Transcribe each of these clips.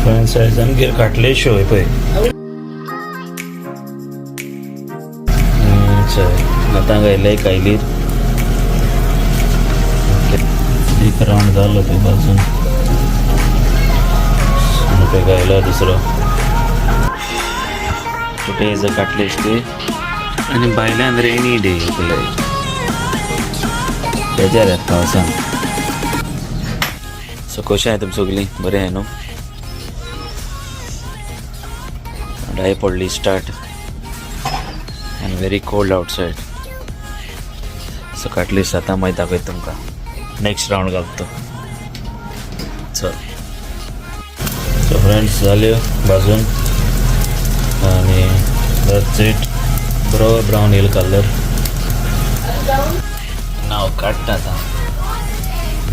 सायजान काटले शोय पळय आतां गायले कायलीर एक राउंड जालो ते बाजून रुपये गायला दुसरो today is a cutlet day आणि बायलांत रेनी डे पळय बेजार येता पावसान. सो कशें आहाय तुमी सगलीं बरें आहाय न्हू. डाय पडली start and very cold outside. So काटलीस आता मागीर दाखयता तुमकां नेक्स्ट राउंड घालता चल. सो फ्रेंड्स जाल्यो भाजून आनी दॅट्स इट. बरो ब्रावन येल कलर. नाव काडटा आतां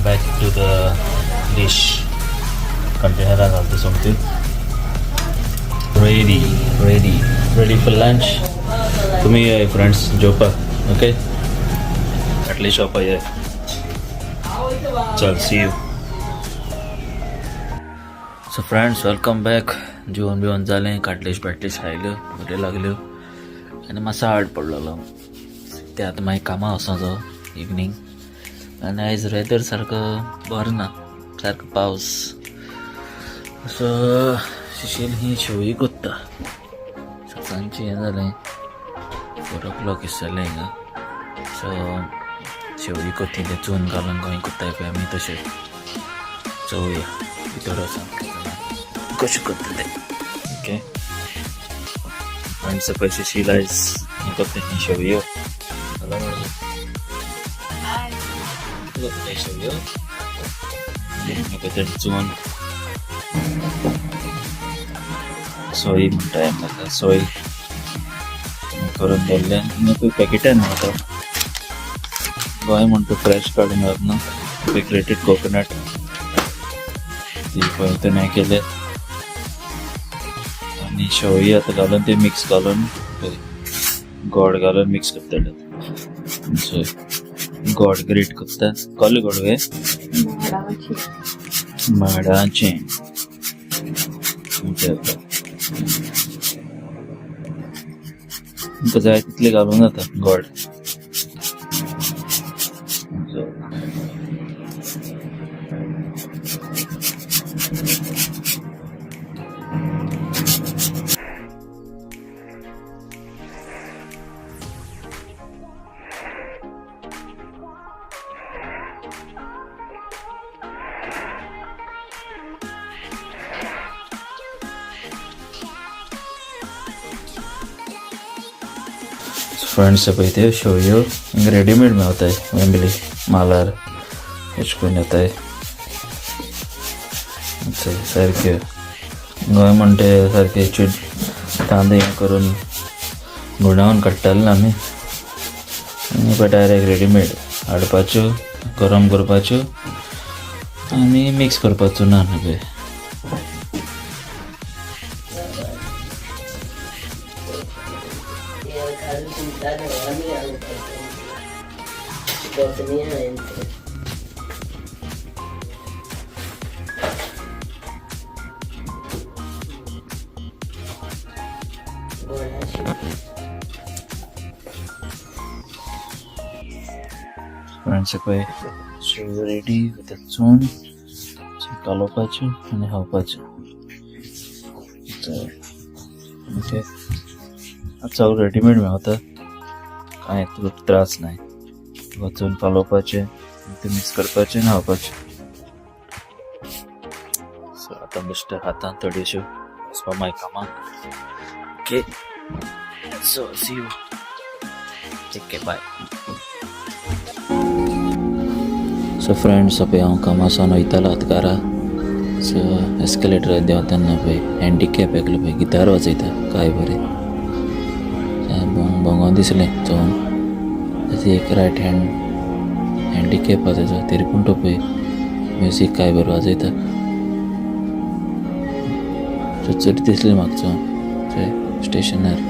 बॅक टू द डिश कंटेनरान घालता सोमती. Ready for lunch. तुम्ही ये फ्रेंड्स जेवपाक ओके. काटली शॉप आहे चल see you. So friends welcome back. जेवण बिवण जालें काटलीश खायल्यो बऱ्यो लागल्यो आनी मातसो हार्ड पडलेलो ते आतां मागीर कामां वचोचो इवनिंग. आनी आयज वेदर सारको बरो ना सारको पावस सो शिशील ही शेवळी कोत्ता. सांजची हें जालें 4 o'clock जालें हिंगा. सो शेवळी कोत्ती ते चून घालून खंय कोत्ताय पळय आमी तशें चोवया भितर वचून कशें कोत्ता तें ओके. आनी सकयल शिशील आयज हें कोत्ता ही शेवयो शेवयो भितर चून सोय म्हणटा ताका सोय करून दवरलें. पळय पॅकेटान वता गोंय म्हणटा फ्रेश काडून घालप ना पळय ग्रेटेड कोकोनट ती पळय तें हें केलें आनी शेवयो आतां घालून ते मिक्स घालून गोड घालून मिक्स करतले. सो गोड ग्रेट करता कसलें गोड गे माडाचें तुमकां जाय तितलें घालूं जाता गोड. फ्रेंड्स पळय ते शेवयो हिंगा रेडीमेड मेळटाय वेंबली मालार अशें करून येताय सारके. गोंय म्हणटे सारके चिड तांदूळ हें करून गुणावन काडटाले ना आमी आनी पळय डायरेक्ट रेडीमेड हाडपाच्यो गरम करपाच्यो आनी मिक्स करपाचो ना पळय. फ्रेंड्स पळय शेवयो रेडी चून कालोवपाच्यो आनी खावपाच्यो ओके. सगळें रेडीमेड मेळटा कांय त्रास नाय. वचून कालोवपाचें ते मिक्स करपाचें आनी खावपाचें. सो आतां बेश्टे हातान थोड्योश्यो वचपा मागीर कामाक okay. So see you take care bye. So friends पळय हांव कामासान वयतालो आतकारा. सो एस्केलेटर देंवतना पळय हँडिकॅप एकलो पळय गिटार वाजयता काय बरें भोंगोन दिसलें चोवन. ताची एक रायट हँडिकॅप आसा तेजो तरी पूण तो पळय म्युजीक काय बरें वाजयता. चडचडी दिसलें म्हाका चोवन थंय स्टेशनार.